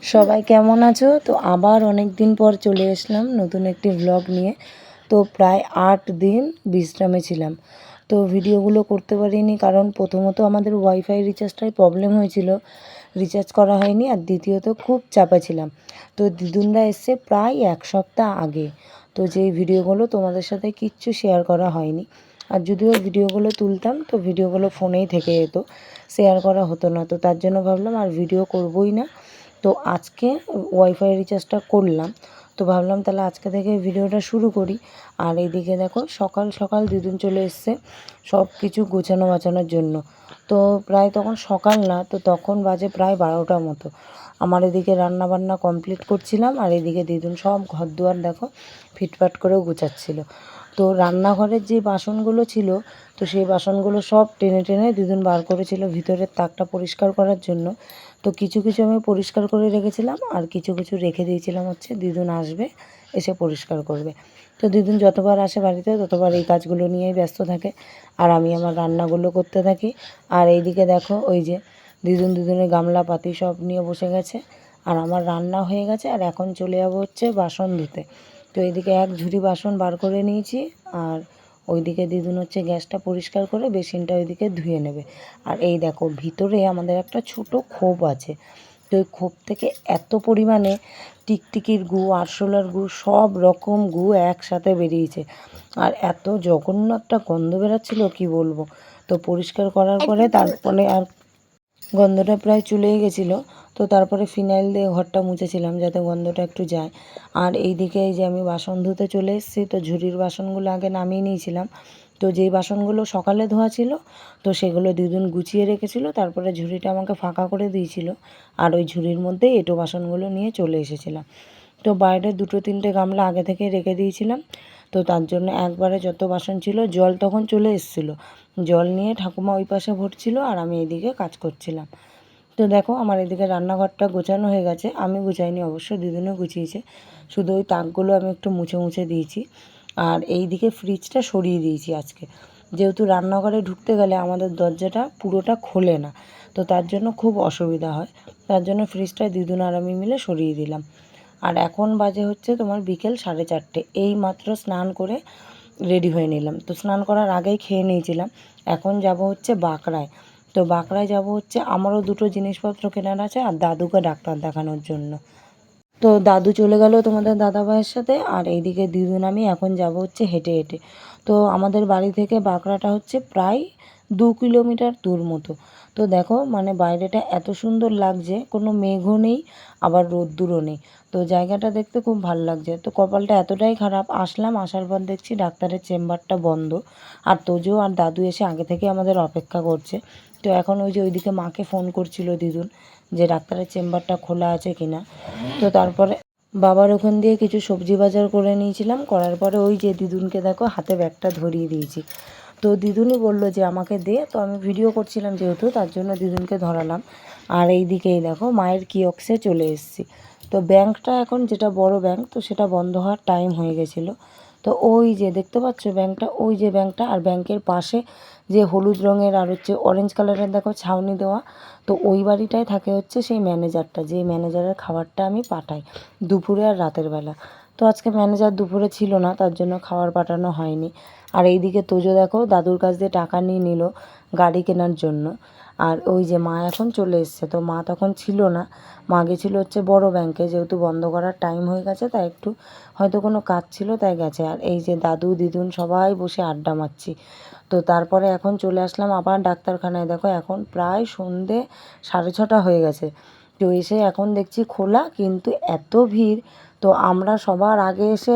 সবাই কেমন আছো? তো আবার অনেক দিন পর চলে আসলাম নতুন একটি ব্লগ নিয়ে। তো প্রায় 8 দিন বিশ্রামে ছিলাম। তো ভিডিওগুলো করতে পারিনি, কারণ প্রথমত আমাদের ওয়াইফাই রিচার্জটাই প্রবলেম হয়েছিল, রিচার্জ করা হয়নি। আর দ্বিতীয়ত খুব চাপে ছিলাম। তো দিদুনরা এসছে প্রায় 1 সপ্তাহ আগে। তো যেই ভিডিওগুলো তোমাদের সাথে কিচ্ছু শেয়ার করা হয়নি। আর যদিও ভিডিওগুলো তুলতাম, তো ভিডিওগুলো ফোনেই থেকে যেত, শেয়ার করা হতো না। তো তার জন্য ভাবলাম আর ভিডিও করবই না। তো আজকে ওয়াইফাই রিচার্জটা করলাম। তো ভাবলাম তাহলে আজকে থেকে ভিডিওটা শুরু করি। আর এইদিকে দেখো সকাল সকাল দিদুন চলে এসছে সব কিছু গোছানো বাছানোর জন্য। তো প্রায় তখন সকাল না, তো তখন বাজে প্রায় 12টার মতো। আমার এদিকে রান্না বান্না কমপ্লিট করছিলাম, আর এদিকে দিদুন সব ঘর দুয়ার দেখো ফিটফাট করেও গুছাচ্ছিল। তো রান্নাঘরের যে বাসনগুলো ছিল, তো সেই বাসনগুলো সব টেনে টেনে দিদুন বার করেছিল ভিতরের তাকটা পরিষ্কার করার জন্য। তো কিছু কিছু আমি পরিষ্কার করে রেখেছিলাম, আর কিছু কিছু রেখে দিয়েছিলাম হচ্ছে দিদুন আসবে, এসে পরিষ্কার করবে। তো দিদুন যতবার আসে বাড়িতে ততবার এই কাজগুলো নিয়েই ব্যস্ত থাকে, আর আমি আমার রান্নাগুলো করতে থাকি। আর এইদিকে দেখো ওই যে দিদুনের গামলা পাতি সব নিয়ে বসে গেছে। আর আমার রান্না হয়ে গেছে, আর এখন চলে যাবো হচ্ছে বাসন ধুতে। তো এইদিকে এক ঝুড়ি বাসন বার করে নিয়েছি, আর ওইদিকে দিদুন হচ্ছে গ্যাসটা পরিষ্কার করে বেসিনটা ওইদিকে ধুয়ে নেবে। আর এই দেখো ভিতরে আমাদের একটা ছোট খোপ আছে। তো ওই খোপ থেকে এত পরিমাণে টিকটিকির গু, আরশোলার গু, সব রকম গু একসাথে বেরিয়েছে। আর এত জঘন্য একটা গন্ধ বেরাচ্ছিল কি বলবো। তো পরিষ্কার করার পরে তারপরে আর গন্ধটা প্রায় চলেই গেছিলো। তো তারপরে ফিনাইল দিয়ে ঘরটা মুছেছিলাম যাতে গন্ধটা একটু যায়। আর এইদিকে এই যে আমি বাসন ধুতে চলে এসেছি। তো ঝুড়ির বাসনগুলো আগে নামিয়ে নিয়েছিলাম। তো যেই বাসনগুলো সকালে ধোয়া ছিল, তো সেগুলো দিদুন গুছিয়ে রেখেছিল, তারপরে ঝুড়িটা আমাকে ফাঁকা করে দিয়েছিল। আর ওই ঝুড়ির মধ্যেই এঁটো বাসনগুলো নিয়ে চলে এসেছিলাম। তো বাইরে 2-3টে গামলা আগে থেকে রেখে দিয়েছিলাম। তো তার জন্য একবারে যত বাসন ছিল, জল তখন চলে এসেছিলো, জল নিয়ে ঠাকুমা ওই পাশে ভরছিল, আর আমি এইদিকে কাজ করছিলাম। তো দেখো আমার এদিকে রান্নাঘরটা গোছানো হয়ে গেছে। আমি গুছাইনি অবশ্য, দিদুনও গুছিয়েছে। শুধু ওই তাকগুলো আমি একটু মুছে মুছে দিয়েছি। আর এই দিকে ফ্রিজটা সরিয়ে দিয়েছি আজকে, যেহেতু রান্নাঘরে ঢুকতে গেলে আমাদের দরজাটা পুরোটা খোলে না। তো তার জন্য খুব অসুবিধা হয়। তার জন্য ফ্রিজটা দিদুন আর আমি মিলে সরিয়ে দিলাম। আর এখন বাজে হচ্ছে তোমার বিকেল 4:30। এই মাত্র স্নান করে রেডি হয়ে নিলাম। তো স্নান করার আগেই খেয়ে নিয়েছিলাম। এখন যাব হচ্ছে বাঁকড়ায়। তো বাঁকড়ায় যাব হচ্ছে আমারও দুটো জিনিসপত্র কেনার আছে, আর দাদুকে ডাক্তার দেখানোর জন্য। তো দাদু চলে গেল তোমাদের দাদাভাইয়ের সাথে, আর এইদিকে দিদুন আমি এখন যাব হচ্ছে হেঁটে হেঁটে। তো আমাদের বাড়ি থেকে বাঁকড়াটা হচ্ছে প্রায় 2 কিলোমিটার দূর মতো। তো দেখো মানে বাইরেটা এত সুন্দর লাগছে, কোনো মেঘও নেই, আবার রোদ্দুরও নেই। তো জায়গাটা দেখতে খুব ভালো লাগছে। তো কপালটা এতটাই খারাপ, আসলাম, আসার পর দেখছি ডাক্তারের চেম্বারটা বন্ধ। আর তোজো আর দাদু এসে আগে থেকে আমাদের অপেক্ষা করছে। তো এখন ওই যে ওইদিকে মাকে ফোন করছিল দিদুন, যে ডাক্তারের চেম্বারটা খোলা আছে কিনা। তো তারপরে বাবার ওখান দিয়ে কিছু সবজি বাজার করে নিয়েছিলাম, করার পরে ওই যে দিদুনকে দেখো হাতে ব্যাগটা ধরিয়ে দিয়েছি। তো দিদুনই বলল যে আমাকে দে। তো আমি ভিডিও করছিলাম যেহেতু, তার জন্য দিদুনকে ধরালাম। আর এই দিকেই দেখো মায়ের কিয়ক্সে চলে এসেছি। তো ব্যাংকটা এখন যেটা বড় ব্যাংক, তো সেটা বন্ধ হওয়ার টাইম হয়ে গেছিলো। তো ওই যে দেখতে পাচ্ছ ব্যাংকটা, ওই যে ব্যাংকটা, আর ব্যাংকের পাশে যে হলুদ রঙের আর হচ্ছে অরেঞ্জ কালারের দেখো ছাউনি দেওয়া, তো ওই বাড়িটায় থাকে হচ্ছে সেই ম্যানেজারটা, যে ম্যানেজারের খাবারটা আমি পাঠাই দুপুরে আর রাতের বেলা। তো আজকে ম্যানেজার দুপুরে ছিল না, তার জন্য খাবার পাঠানো হয়নি। আর এইদিকে তোজো দেখো দাদুর কাছ দিয়ে টাকা নিয়ে নিল গাড়ি কেনার জন্য। আর ওই যে মা এখন চলে এসছে। তো মা তখন ছিল না, মা গেছিলো হচ্ছে বড় ব্যাংকে, যেহেতু বন্ধ করার টাইম হয়ে গেছে, তাই একটু হয়তো কোনো কাজ ছিল তাই গেছে। আর এই যে দাদু দিদুন সবাই বসে আড্ডা মারছি। তো তারপরে এখন চলে আসলাম আবার ডাক্তারখানায়। দেখো এখন প্রায় সন্ধে 6:30 হয়ে গেছে। তো এসে এখন দেখছি খোলা, কিন্তু এত ভিড়। তো আমরা সবার আগে এসে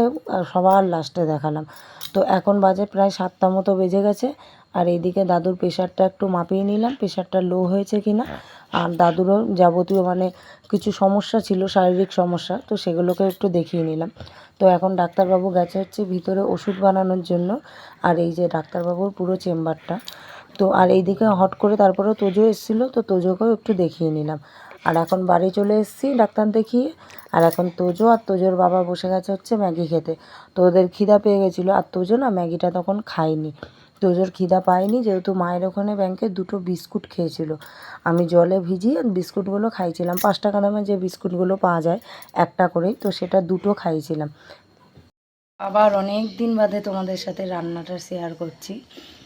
সবার লাস্টে দেখালাম। তো এখন বাজে প্রায় 7টা মতো বেজে গেছে। আর এইদিকে দাদুর প্রেশারটা একটু মাপিয়ে নিলাম, প্রেশারটা লো হয়েছে কিনা। আর দাদুরও যাবতীয় মানে কিছু সমস্যা ছিল, শারীরিক সমস্যা, তো সেগুলোকে একটু দেখিয়ে নিলাম। তো এখন ডাক্তারবাবু গেছে হচ্ছে ভিতরে ওষুধ বানানোর জন্য। আর এই যে ডাক্তারবাবুর পুরো চেম্বারটা। তো আর এইদিকে হট করে তারপরেও তোজো এসেছিলো, তো তোজোকেও একটু দেখিয়ে নিলাম। আর এখন বাড়ি চলে এসেছি ডাক্তার দেখিয়ে। আর এখন তোজো আর তোজোর বাবা বসে গেছে হচ্ছে ম্যাগি খেতে। তো ওদের খিদা পেয়ে গেছিলো, আর তোজো না ম্যাগিটা তখন খায়নি। তো তোজোর খিদা পায়নি, যেহেতু মায়ের ওখানে ব্যাংকে 2টো বিস্কুট খেয়েছিল। আমি জলে ভিজিয়ে বিস্কুটগুলো খাইছিলাম, 5 টাকা দামের যে বিস্কুটগুলো পাওয়া যায় একটা করেই, তো সেটা 2টো খাইছিলাম। আবার অনেক দিন বাদে তোমাদের সাথে রান্নাটা শেয়ার করছি।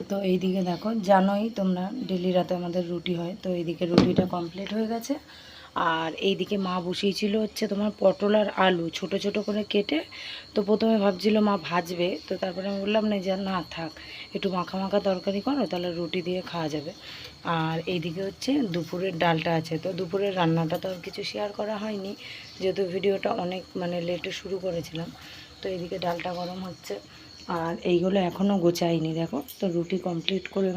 তো এইদিকে দেখো, জানোই তোমরা ডেলি রাতে আমাদের রুটি হয়, তো এইদিকে রুটিটা কমপ্লিট হয়ে গেছে। আর এইদিকে মা বসিয়েছিল হচ্ছে তোমার পটল আর আলু ছোট ছোট করে কেটে। তো প্রথমে ভাবছিল মা ভাজবে, তো তারপরে আমি বললাম না, যে না থাক, একটু মাখা মাখা তরকারি করো, তাহলে রুটি দিয়ে খাওয়া যাবে। আর এইদিকে হচ্ছে দুপুরের ডালটা আছে। তো দুপুরের রান্নাটা তো আর কিছু শেয়ার করা হয়নি, যেহেতু ভিডিওটা অনেক লেটে শুরু করেছিলাম। তো এইদিকে ডালটা গরম হচ্ছে, আর এইগুলো এখনও গোছাইনি। দেখো, তো রুটি কমপ্লিট করে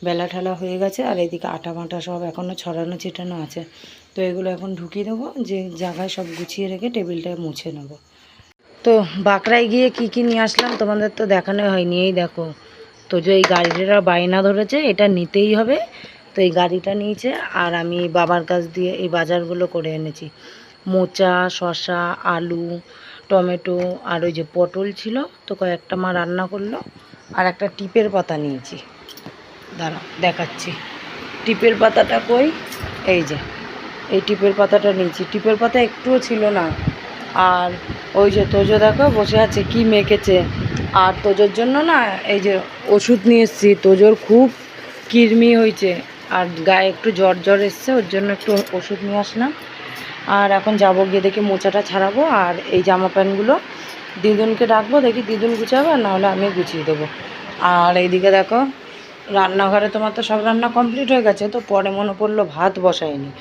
বেলা ঠেলা হয়ে গেছে, আর এইদিকে আটা মাটা সব এখনও ছড়ানো ছিটানো আছে। তো এগুলো এখন ঢুকিয়ে দেবো, যে জায়গায় সব গুছিয়ে রেখে টেবিলটায় মুছে নেব। তো বাঁকড়ায় গিয়ে কি কি নিয়ে আসলাম তোমাদের তো দেখানো হয়নি। এই দেখো, তো যে এই গাড়িটা বায়না ধরেছে, এটা নিতেই হবে, তো এই গাড়িটা নিয়েছে। আর আমি বাবার কাছ দিয়ে এই বাজারগুলো করে এনেছি, মোচা, শসা, আলু, টমেটো, আর ওই যে পটল ছিল, তো কয়েকটা মা রান্না করলো। আর একটা টিপের পাতা নিয়েছি, দাঁড়াও দেখাচ্ছি। টিপের পাতাটা কই, এই যে এই টিপের পাতাটা নিয়েছি। টিপের পাতা একটুও ছিল না। আর ওই যে তোজো দেখো বসে আছে, কি মেখেছে। আর তোজোর জন্য না এই যে ওষুধ নিয়ে এসেছি, তোজোর খুব কৃমি হয়েছে, আর গায়ে একটু জ্বর জ্বর এসছে, ওর জন্য একটু ওষুধ নিয়ে আসলাম। আর এখন যাবো, গিয়ে দেখি মোচাটা ছাড়াবো, আর এই জামা প্যান্টগুলো দিদুনকে ডাকবো, দেখি দিদুন গুছাবে, আর নাহলে আমি গুছিয়ে দেবো। আর এইদিকে দেখো, রান্নাঘরে তোমার তো সব রান্না কমপ্লিট হয়ে গেছে, তো পরে মনে পড়লো ভাত বসায়নি,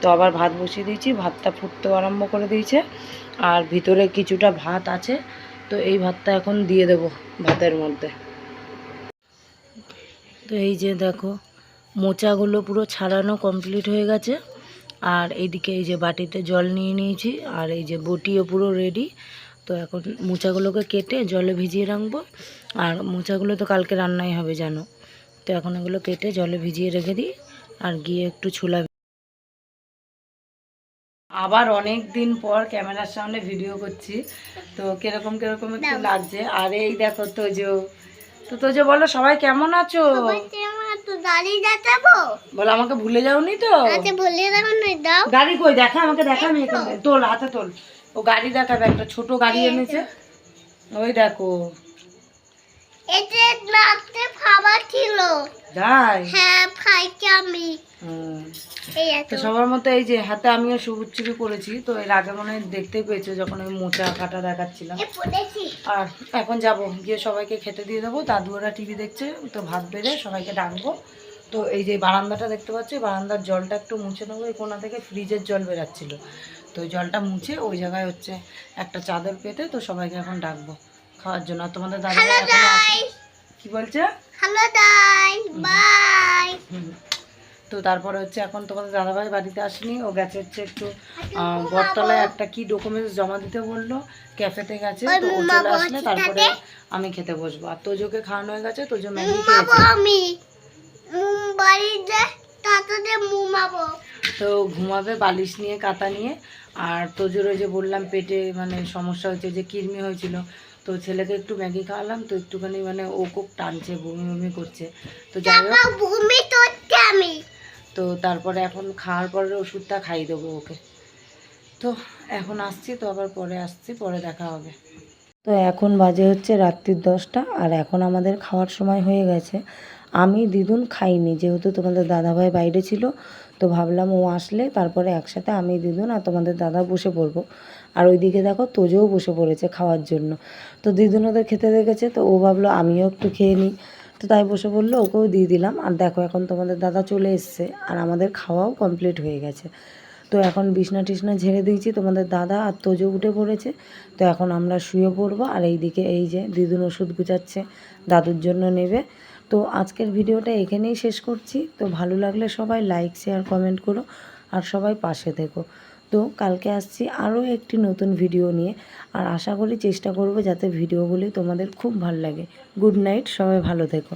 তো আবার ভাত বসিয়ে দিয়েছি। ভাতটা ফুটতেও আরম্ভ করে দিয়েছে, আর ভিতরে কিছুটা ভাত আছে, তো এই ভাতটা এখন দিয়ে দেব ভাতের মধ্যে। তো এই যে দেখো, মোচাগুলো পুরো ছাড়ানো কমপ্লিট হয়ে গেছে। আর এইদিকে এই যে বাটিতে জল নিয়ে নিয়েছি, আর এই যে বটিও পুরো রেডি। তো এখন মোচাগুলোকে কেটে জলে ভিজিয়ে রাখবো। আর মোচাগুলো তো কালকে রান্নাই হবে জানো, তো এখন এগুলো কেটে জলে ভিজিয়ে রেখে দিই, আর গিয়ে একটু ছোলা। আবার অনেক দিন পর ক্যামেরার সামনে ভিডিও করছি, তো কিরকম কিরকম একটু লাগছে। আর এই দেখো তোজো, তো তোজো বলো সবাই কেমন আছো? বলো আমাকে ভুলে যাওনি তো? গাড়ি কই দেখা, আমাকে দেখা, আমি এখানে তোল, হাতে তোল। ও গাড়ি দেখাবে, একটা ছোট গাড়ি এনেছে, ওই দেখো। তো সবার মতো এই যে হাতে আমিও সবুজ চুরি করেছি, তো এর আগে মনে হয় দেখতেই পেয়েছো যখন আমি মোচা কাটা দেখাচ্ছিলাম। আর এখন যাব, গিয়ে সবাইকে খেতে দিয়ে দেবো। দাদু ওরা টিভি দেখছে, তো ভাত বেড়ে সবাইকে ডাকবো। তো এই যে বারান্দাটা দেখতে পাচ্ছি, বারান্দার জলটা একটু মুছে নেবো। এই কোনা থেকে ফ্রিজের জল বেরাচ্ছিলো, তো ওই জলটা মুছে ওই জায়গায় হচ্ছে একটা চাদর পেতে, তো সবাইকে এখন ডাকবো খাওয়ার জন্য। আর তোমাদের দাদা কি বলছে, তো তারপরে হচ্ছে এখন তোমাদের দাদাভাই বাড়িতে আসেনি, ও গেছে হচ্ছে একটু বটতলায় একটা কি ডকুমেন্টস জমা দিতে বললো, ক্যাফেতে গেছে। তো ও চলে আসলে তারপরে আমি খেতে বসবো। আর তোজোকে খাওয়ানো হয়ে গেছে, তোজো ম্যাগি খেয়েছে, তো ঘুমাবে বালিশ নিয়ে কাঁথা নিয়ে। আর তোজোর ওই যে বললাম পেটে সমস্যা হয়েছে, যে কৃমি হয়েছিল, তো ছেলেকে একটু ম্যাগি খাওয়ালাম, তো একটুখানি ও খুব টানছে, বমি বমি করছে। তো যাই হোক, তো তারপরে এখন খাওয়ার পরে ওষুধটা খাইয়ে দেবো ওকে। তো এখন আসছি, তো আবার পরে আসছি, পরে দেখা হবে। তো এখন বাজে হচ্ছে রাত্রির 10টা, আর এখন আমাদের খাওয়ার সময় হয়ে গেছে। আমি দিদুন খাইনি, যেহেতু তোমাদের দাদাভাই বাইরে ছিল, তো ভাবলাম ও আসলে তারপরে একসাথে আমি, দিদুন আর তোমাদের দাদা বসে পড়বো। আর ওইদিকে দেখো তোজোও বসে পড়েছে খাওয়ার জন্য। তো দিদুন ওদের খেতে দেখেছে, তো ও ভাবলো আমিও একটু খেয়ে নিই, তো তাই বসে পড়লো, ওকেও দিয়ে দিলাম। আর দেখো এখন তোমাদের দাদা চলে এসছে, আর আমাদের খাওয়াও কমপ্লিট হয়ে গেছে। তো এখন বিছনা টিছনা ঝেড়ে দিয়েছি, তোমাদের দাদা আর তোজো উঠে পড়েছে, তো এখন আমরা শুয়ে পড়বো। আর এইদিকে এই যে দিদুন ওষুধ গুছাচ্ছে, দাদুর জন্য নেবে। তো আজকের ভিডিওটা এখানেই শেষ করছি। তো ভালো লাগলে সবাই লাইক শেয়ার কমেন্ট করো, আর সবাই পাশে থেকো। তো কালকে আসছি আরও একটি নতুন ভিডিও নিয়ে, আর আশা করি চেষ্টা করবো যাতে ভিডিওগুলি তোমাদের খুব ভালো লাগে। গুড নাইট, সবাই ভালো থেকো।